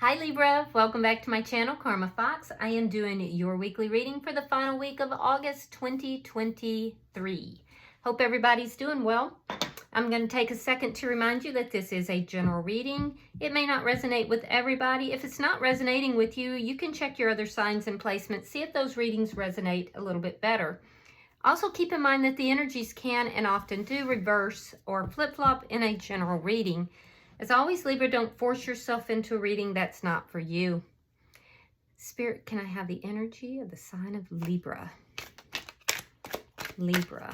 Hi Libra, welcome back to my channel, Karma Fox. I am doing your weekly reading for the final week of August 2023. Hope everybody's doing well. I'm going to take a second to remind you that this is a general reading. It may not resonate with everybody. If it's not resonating with you, you can check your other signs and placements, see if those readings resonate a little bit better. Also keep in mind that the energies can and often do reverse or flip-flop in a general reading. As always, Libra, don't force yourself into a reading that's not for you. Spirit, can I have the energy of the sign of Libra? Libra.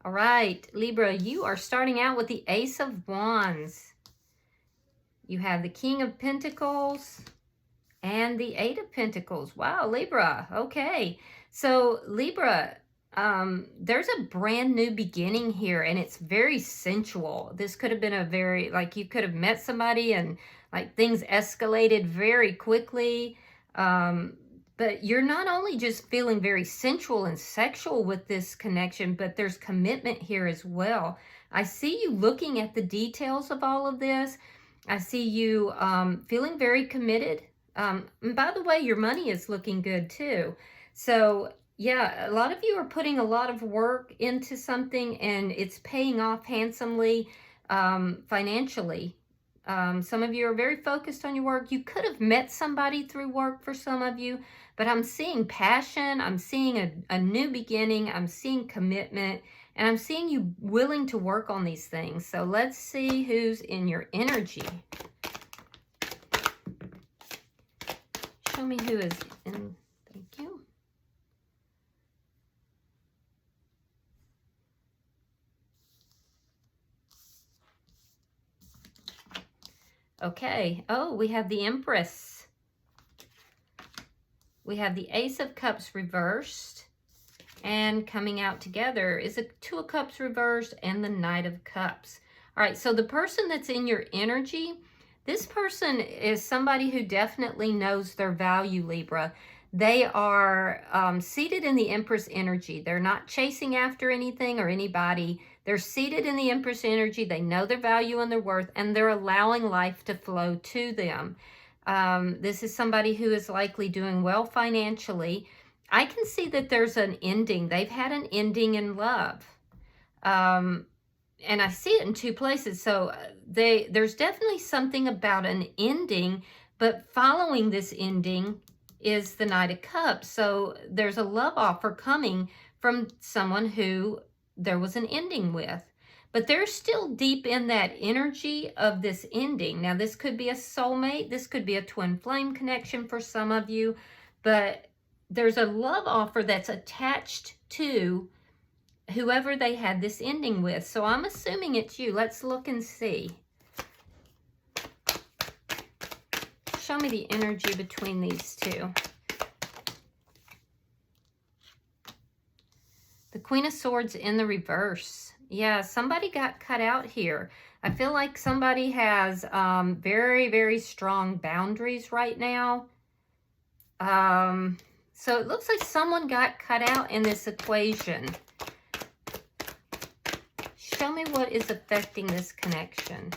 All right, Libra, you are starting out with the Ace of Wands. You have the King of Pentacles and the Eight of Pentacles. Wow, Libra. Okay. So, Libra, there's a brand new beginning here, and it's very sensual. This could have been a very, like, you could have met somebody and like things escalated very quickly. But you're not only just feeling very sensual and sexual with this connection, but there's commitment here as well. I see you looking at the details of all of this. I see you feeling very committed. And by the way, your money is looking good too. So yeah, a lot of you are putting a lot of work into something and it's paying off handsomely financially. Some of you are very focused on your work. You could have met somebody through work for some of you, but I'm seeing passion. I'm seeing a new beginning. I'm seeing commitment, and I'm seeing you willing to work on these things. So let's see who's in your energy. Show me who is in. Thank you. Okay. Oh, we have the Empress. We have the Ace of Cups reversed. And coming out together is a Two of Cups reversed and the Knight of Cups. All right. So the person that's in your energy, this person is somebody who definitely knows their value, Libra. They are seated in the Empress energy. They're not chasing after anything or anybody. They're seated in the Empress energy. They know their value and their worth, and they're allowing life to flow to them. This is somebody who is likely doing well financially. I can see that there's an ending. They've had an ending in love. And I see it in two places. So there's definitely something about an ending, but following this ending is the Knight of Cups. So there's a love offer coming from someone who there was an ending with. But they're still deep in that energy of this ending. Now, this could be a soulmate. This could be a twin flame connection for some of you. But there's a love offer that's attached to whoever they had this ending with. So I'm assuming it's you. Let's look and see. Show me the energy between these two. The Queen of Swords in the reverse. Yeah, somebody got cut out here. I feel like somebody has very, very strong boundaries right now. So it looks like someone got cut out in this equation. Show me what is affecting this connection.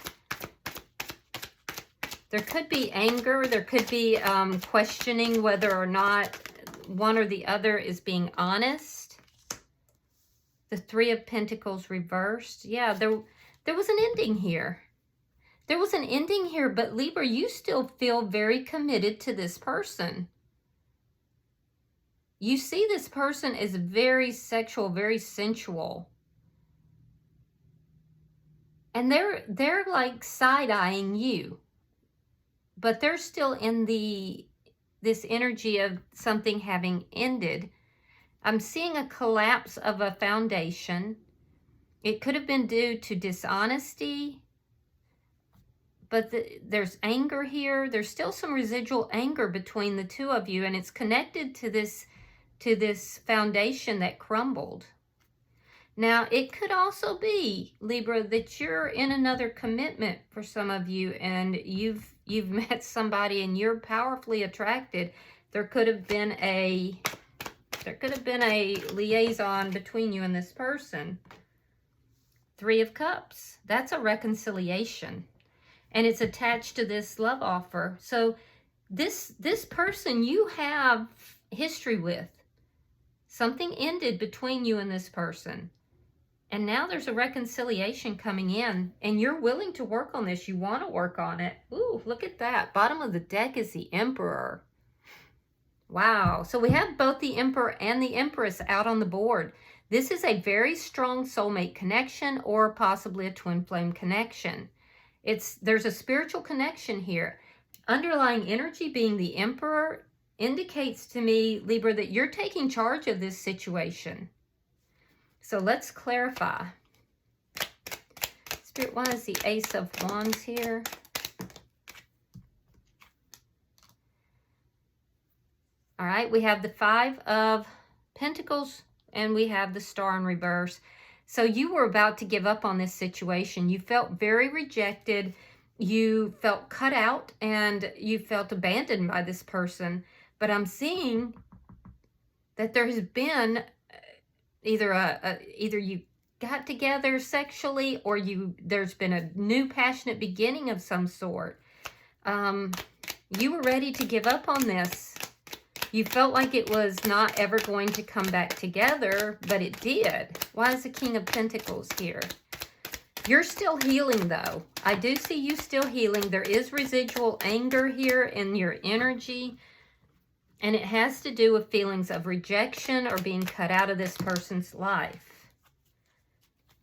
There could be anger. There could be questioning whether or not one or the other is being honest. The Three of Pentacles reversed. Yeah, there was an ending here. There was an ending here, but Libra, you still feel very committed to this person. You see this person as very sexual, very sensual. And they're like side-eyeing you. But they're still in this energy of something having ended. I'm seeing a collapse of a foundation. It could have been due to dishonesty, but there's anger here. There's still some residual anger between the two of you, and it's connected to this foundation that crumbled. Now, it could also be, Libra, that you're in another commitment for some of you, and you've met somebody and you're powerfully attracted. There could have been a liaison between you and this person. Three of Cups. That's a reconciliation. And it's attached to this love offer. So this person you have history with. Something ended between you and this person. And now there's a reconciliation coming in. And you're willing to work on this. You want to work on it. Ooh, look at that. Bottom of the deck is the Emperor. Wow. So we have both the Emperor and the Empress out on the board. This is a very strong soulmate connection or possibly a twin flame connection. There's a spiritual connection here. Underlying energy being the Emperor indicates to me, Libra, that you're taking charge of this situation. So let's clarify. Spirit, why is the Ace of Wands here? All right, we have the Five of Pentacles and we have the Star in reverse. So you were about to give up on this situation. You felt very rejected. You felt cut out and you felt abandoned by this person. But I'm seeing that there has been either you got together sexually or there's been a new passionate beginning of some sort. You were ready to give up on this. You felt like it was not ever going to come back together, but it did. Why is the King of Pentacles here? You're still healing, though. I do see you still healing. There is residual anger here in your energy, and it has to do with feelings of rejection or being cut out of this person's life.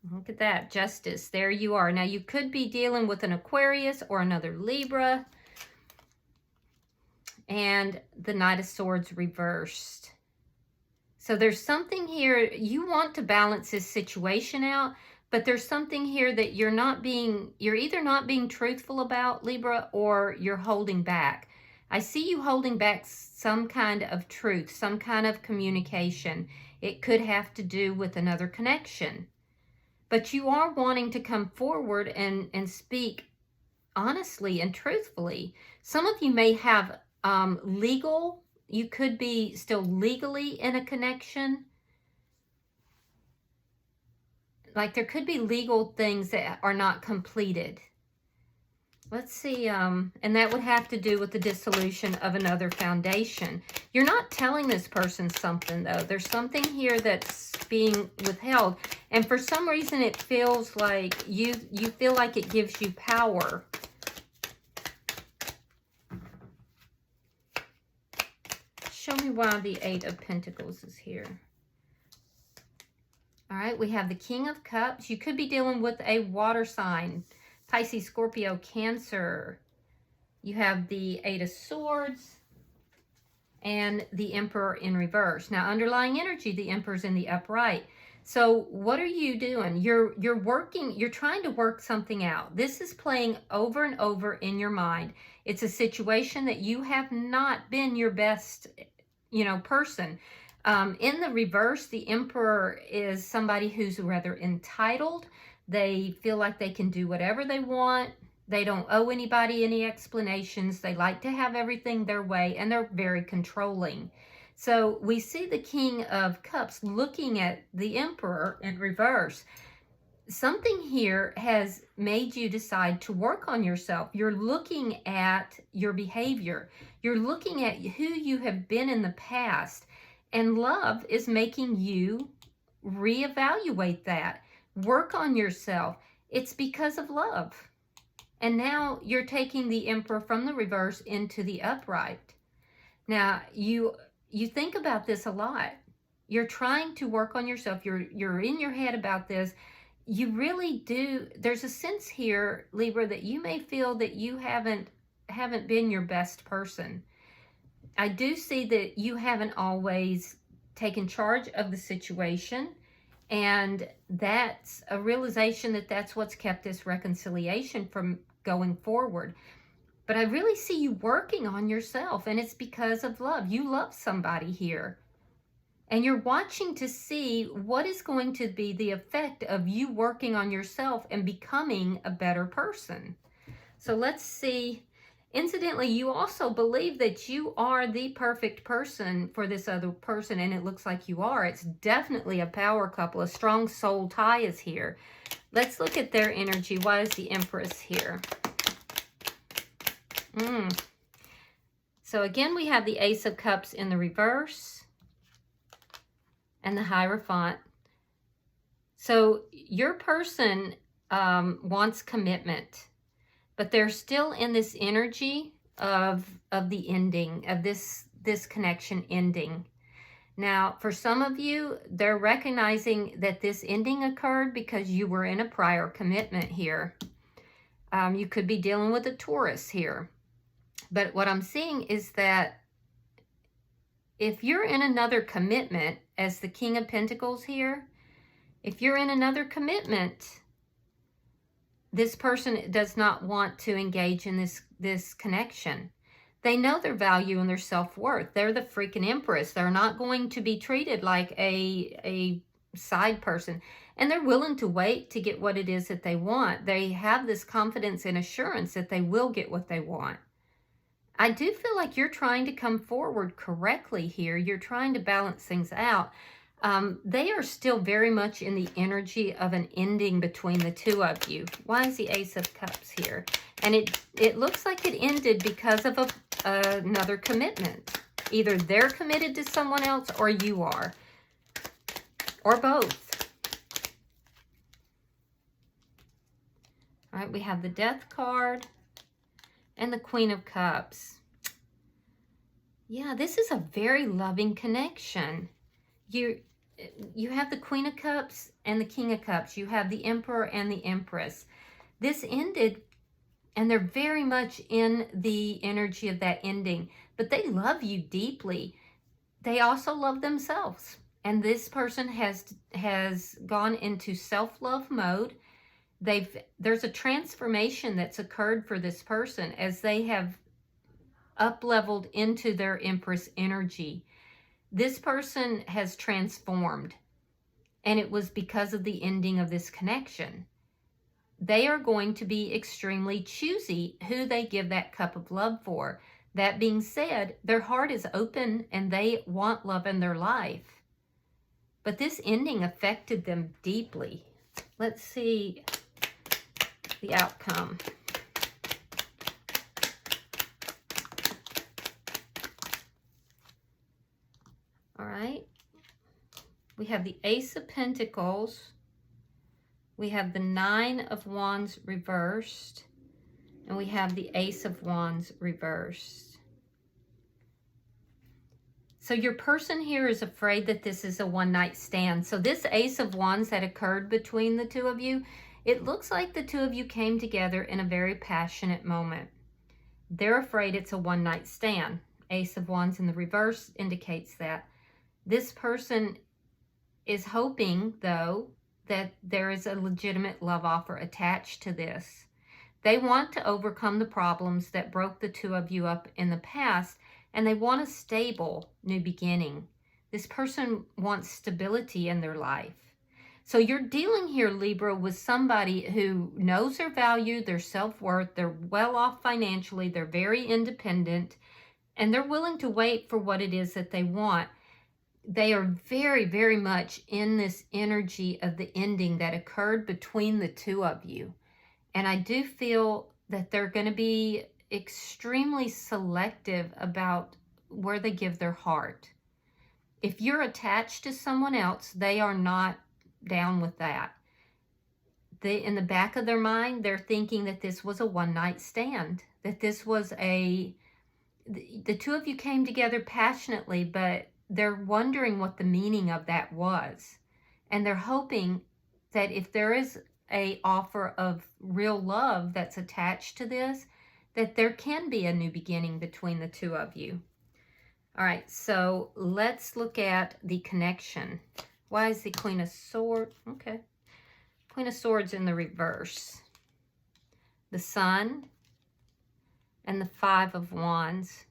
Look at that. Justice. There you are. Now, you could be dealing with an Aquarius or another Libra. And the Knight of Swords reversed. So there's something here, you want to balance this situation out, but there's something here that you're either not being truthful about, Libra, or you're holding back. I see you holding back some kind of truth, some kind of communication. It could have to do with another connection. But you are wanting to come forward and speak honestly and truthfully. Some of you may have you could be still legally in a connection. Like there could be legal things that are not completed. Let's see, and that would have to do with the dissolution of another foundation. You're not telling this person something, though. There's something here that's being withheld. And for some reason, it feels like you feel like it gives you power. Show me why the Eight of Pentacles is here. All right, we have the King of Cups. You could be dealing with a water sign. Pisces, Scorpio, Cancer. You have the Eight of Swords and the Emperor in reverse. Now, underlying energy, the Emperor's in the upright. So what are you doing? You're trying to work something out. This is playing over and over in your mind. It's a situation that you have not been your best, person. In the reverse, the Emperor is somebody who's rather entitled. They feel like they can do whatever they want. They don't owe anybody any explanations. They like to have everything their way, and they're very controlling. So we see the King of Cups looking at the Emperor in reverse. Something here has made you decide to work on yourself. You're looking at your behavior. You're looking at who you have been in the past. And love is making you reevaluate that. Work on yourself. It's because of love. And now you're taking the Emperor from the reverse into the upright. Now, you think about this a lot. You're trying to work on yourself. You're in your head about this. You really do. There's a sense here, Libra, that you may feel that you haven't been your best person. I do see that you haven't always taken charge of the situation, and that's a realization that that's what's kept this reconciliation from going forward. But I really see you working on yourself, and it's because of love. You love somebody here, and you're watching to see what is going to be the effect of you working on yourself and becoming a better person. So let's see. Incidentally, you also believe that you are the perfect person for this other person, and it looks like you are. It's definitely a power couple. A strong soul tie is here. Let's look at their energy. Why is the Empress here? So again, we have the Ace of Cups in the reverse and the Hierophant. So your person wants commitment, but they're still in this energy of the ending, of this connection ending. Now, for some of you, they're recognizing that this ending occurred because you were in a prior commitment here. You could be dealing with a Taurus here. But what I'm seeing is that if you're in another commitment, as the King of Pentacles here, if you're in another commitment, this person does not want to engage in this connection. They know their value and their self-worth. They're the freaking Empress. They're not going to be treated like a side person. And they're willing to wait to get what it is that they want. They have this confidence and assurance that they will get what they want. I do feel like you're trying to come forward correctly here. You're trying to balance things out. They are still very much in the energy of an ending between the two of you. Why is the Ace of Cups here? And it looks like it ended because of another commitment. Either they're committed to someone else or you are. Or both. All right, we have the Death card and the Queen of Cups. Yeah, this is a very loving connection. You have the Queen of Cups and the King of Cups. You have the Emperor and the Empress. This ended, and they're very much in the energy of that ending. But they love you deeply. They also love themselves. And this person has gone into self-love mode. There's a transformation that's occurred for this person as they have up-leveled into their Empress energy. This person has transformed, and it was because of the ending of this connection. They are going to be extremely choosy who they give that cup of love for. That being said, their heart is open and they want love in their life. But this ending affected them deeply. Let's see the outcome. All right. We have the Ace of Pentacles. We have the Nine of Wands reversed. And we have the Ace of Wands reversed. So your person here is afraid that this is a one-night stand. So this Ace of Wands that occurred between the two of you, it looks like the two of you came together in a very passionate moment. They're afraid it's a one-night stand. Ace of Wands in the reverse indicates that. This person is hoping, though, that there is a legitimate love offer attached to this. They want to overcome the problems that broke the two of you up in the past, and they want a stable new beginning. This person wants stability in their life. So you're dealing here, Libra, with somebody who knows their value, their self-worth, they're well off financially, they're very independent, and they're willing to wait for what it is that they want. They are very, very much in this energy of the ending that occurred between the two of you. And I do feel that they're going to be extremely selective about where they give their heart. If you're attached to someone else, they are not down with that. In the back of their mind, they're thinking that this was a one-night stand, that this was the two of you came together passionately, but they're wondering what the meaning of that was. And they're hoping that if there is an offer of real love that's attached to this, that there can be a new beginning between the two of you. All right, so let's look at the connection. Why is the Queen of Swords? Okay. Queen of Swords in the reverse. The Sun and the Five of Wands.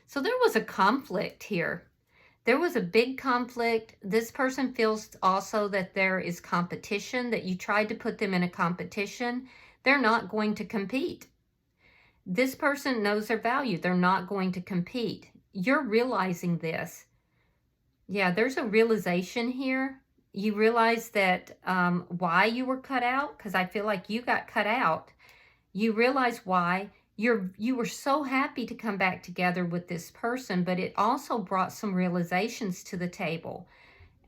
So there was a conflict here. There was a big conflict. This person feels also that there is competition, that you tried to put them in a competition. They're not going to compete. This person knows their value. They're not going to compete. You're realizing this. Yeah, there's a realization here you realize that why you were cut out, because I feel like you got cut out. You realize why. You were so happy to come back together with this person, but it also brought some realizations to the table.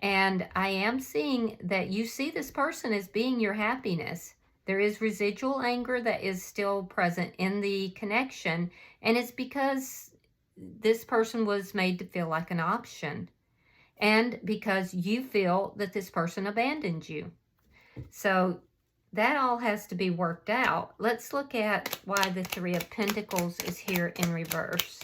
And I am seeing that you see this person as being your happiness. There is residual anger that is still present in the connection, and it's because this person was made to feel like an option, and because you feel that this person abandoned you. So that all has to be worked out. Let's look at why the Three of Pentacles is here in reverse.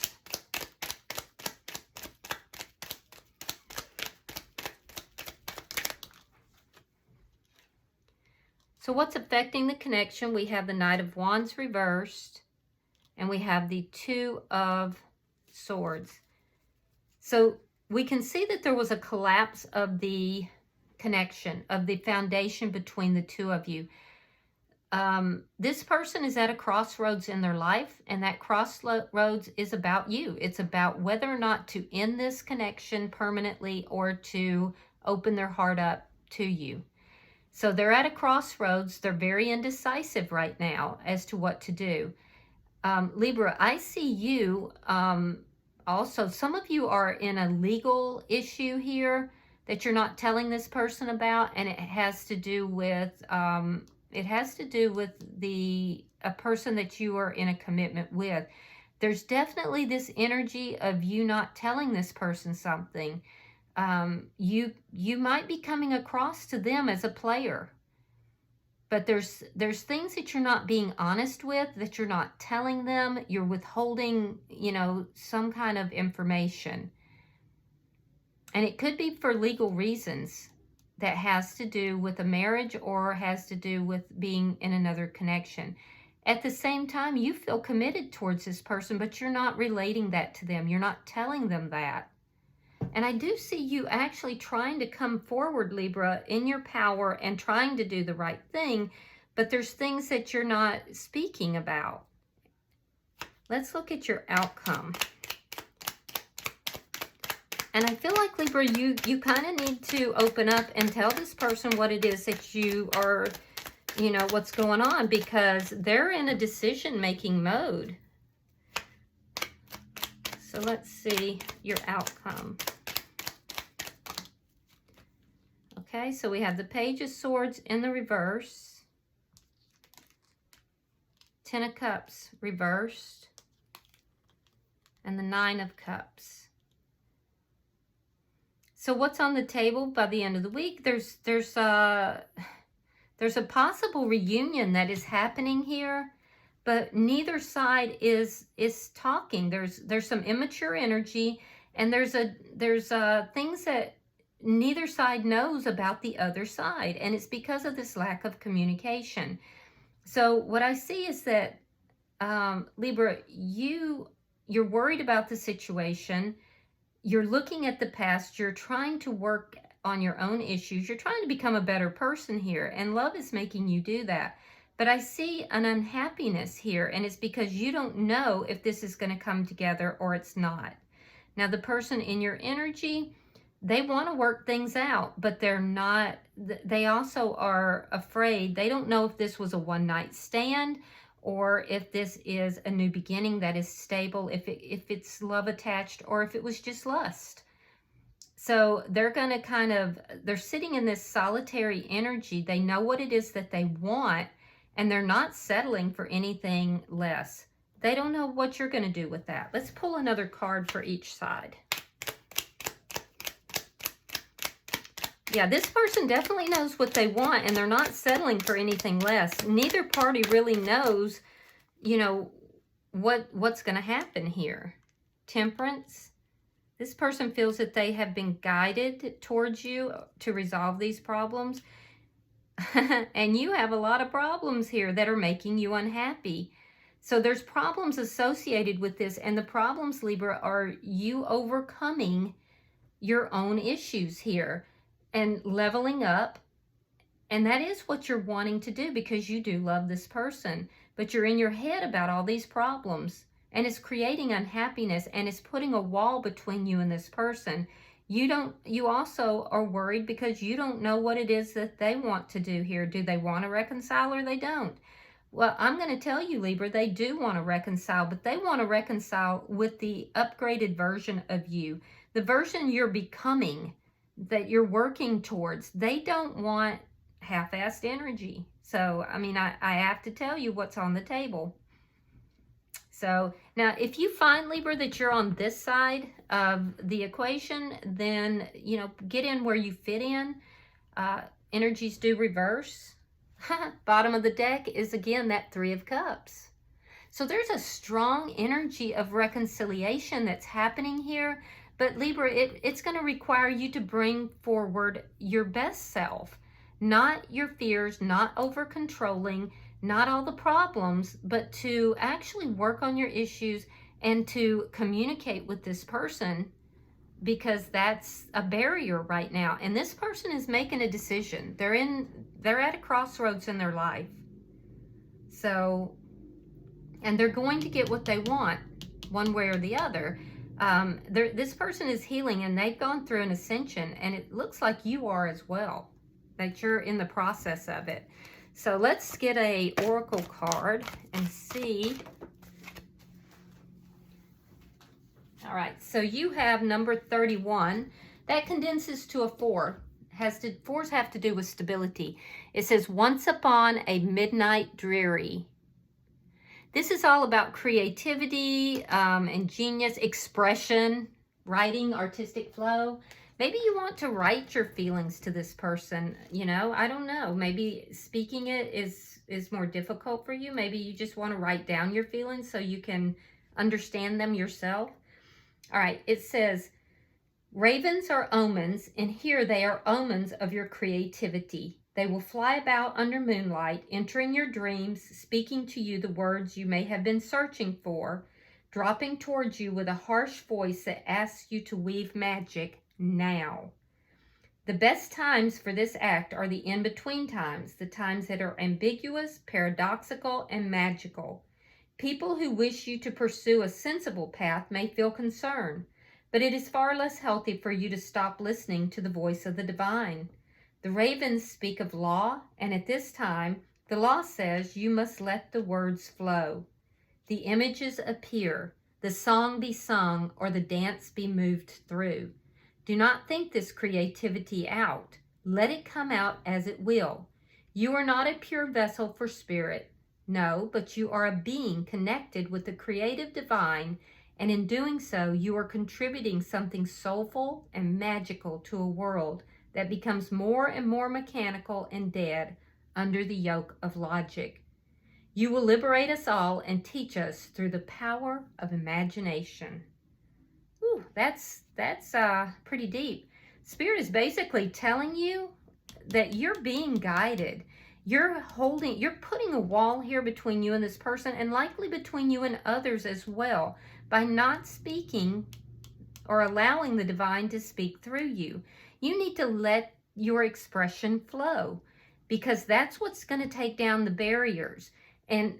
So what's affecting the connection? We have the Knight of Wands reversed, and we have the Two of Swords. So we can see that there was a collapse of the connection, of the foundation between the two of you. This person is at a crossroads in their life, and that crossroads is about you. It's about whether or not to end this connection permanently or to open their heart up to you. So they're at a crossroads. They're very indecisive right now as to what to do. Libra, I see you also. Some of you are in a legal issue here that you're not telling this person about, and it has to do with a person that you are in a commitment with. There's definitely this energy of you not telling this person something. You might be coming across to them as a player, but there's things that you're not being honest with, that you're not telling them. You're withholding, some kind of information. And it could be for legal reasons that has to do with a marriage or has to do with being in another connection. At the same time, you feel committed towards this person, but you're not relating that to them. You're not telling them that. And I do see you actually trying to come forward, Libra, in your power and trying to do the right thing, but there's things that you're not speaking about. Let's look at your outcome. And I feel like, Libra, you kind of need to open up and tell this person what it is that you are, what's going on, because they're in a decision-making mode. So let's see your outcome. Okay, so we have the Page of Swords in the reverse. Ten of Cups reversed. And the Nine of Cups. So what's on the table by the end of the week? There's a possible reunion that is happening here, but neither side is talking. There's some immature energy, and there's things that neither side knows about the other side, and it's because of this lack of communication. So what I see is that Libra, you're worried about the situation. You're looking at the past. You're trying to work on your own issues. You're trying to become a better person here, and love is making you do that. But I see an unhappiness here, and it's because you don't know if this is going to come together or it's not. Now, the person in your energy, they want to work things out, but they're not. They also are afraid. They don't know if this was a one-night stand or if this is a new beginning that is stable, if it's love attached, or if it was just lust. So they're going to they're sitting in this solitary energy. They know what it is that they want, and they're not settling for anything less. They don't know what you're going to do with that. Let's pull another card for each side. Yeah, this person definitely knows what they want, and they're not settling for anything less. Neither party really knows, what's going to happen here. Temperance. This person feels that they have been guided towards you to resolve these problems. And you have a lot of problems here that are making you unhappy. So there's problems associated with this, and the problems, Libra, are you overcoming your own issues here and leveling up. And that is what you're wanting to do, because you do love this person, but you're in your head about all these problems, and it's creating unhappiness, and it's putting a wall between you and this person. You also are worried because you don't know what it is that they want to do here. Do they want to reconcile or they don't? Well, I'm going to tell you, Libra, they do want to reconcile, but they want to reconcile with the upgraded version of you, the version you're becoming, that you're working towards. They don't want half-assed energy. So, I mean, I have to tell you what's on the table. So now if you find, Libra, that you're on this side of the equation, then, you know, get in where you fit in. Energies do reverse. Bottom of the deck is again that Three of Cups. So there's a strong energy of reconciliation that's happening here. But Libra, it's going to require you to bring forward your best self, not your fears, not over controlling, not all the problems, but to actually work on your issues and to communicate with this person, because that's a barrier right now. And this person is making a decision. They're at a crossroads in their life. So, and they're going to get what they want one way or the other. This person is healing and they've gone through an ascension, and it looks like you are as well, that you're in the process of it. So let's get a oracle card and see. All right, so you have number 31. That condenses to a 4. Fours have to do with stability. It says, once upon a midnight dreary. This is all about creativity and genius, expression, writing, artistic flow. Maybe you want to write your feelings to this person, you know, I don't know. Maybe speaking it is more difficult for you. Maybe you just want to write down your feelings so you can understand them yourself. All right, it says, ravens are omens, and here they are omens of your creativity. They will fly about under moonlight, entering your dreams, speaking to you the words you may have been searching for, dropping towards you with a harsh voice that asks you to weave magic now. The best times for this act are the in-between times, the times that are ambiguous, paradoxical, and magical. People who wish you to pursue a sensible path may feel concerned, but it is far less healthy for you to stop listening to the voice of the divine. The ravens speak of law, and at this time, the law says you must let the words flow. The images appear, the song be sung, or the dance be moved through. Do not think this creativity out. Let it come out as it will. You are not a pure vessel for spirit. No, but you are a being connected with the creative divine, and in doing so, you are contributing something soulful and magical to a world that becomes more and more mechanical and dead under the yoke of logic. You will liberate us all and teach us through the power of imagination. Ooh, that's pretty deep. Spirit is basically telling you that you're being guided. You're putting a wall here between you and this person, and likely between you and others as well, by not speaking or allowing the divine to speak through you. You need to let your expression flow, because that's what's going to take down the barriers. And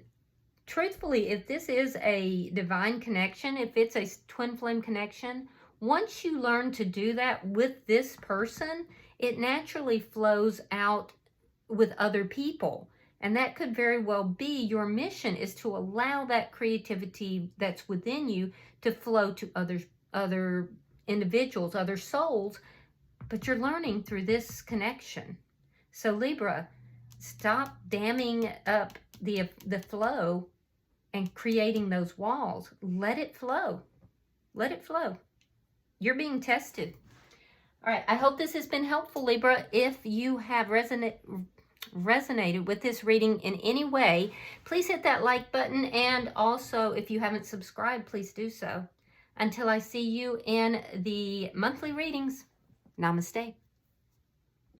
truthfully, if this is a divine connection, if it's a twin flame connection, once you learn to do that with this person, it naturally flows out with other people. And that could very well be your mission, is to allow that creativity that's within you to flow to other individuals, other souls, but you're learning through this connection. So Libra, stop damming up the flow and creating those walls. Let it flow. Let it flow. You're being tested. All right, I hope this has been helpful, Libra. If you have resonated with this reading in any way, please hit that like button. And also, if you haven't subscribed, please do so. Until I see you in the monthly readings, namaste.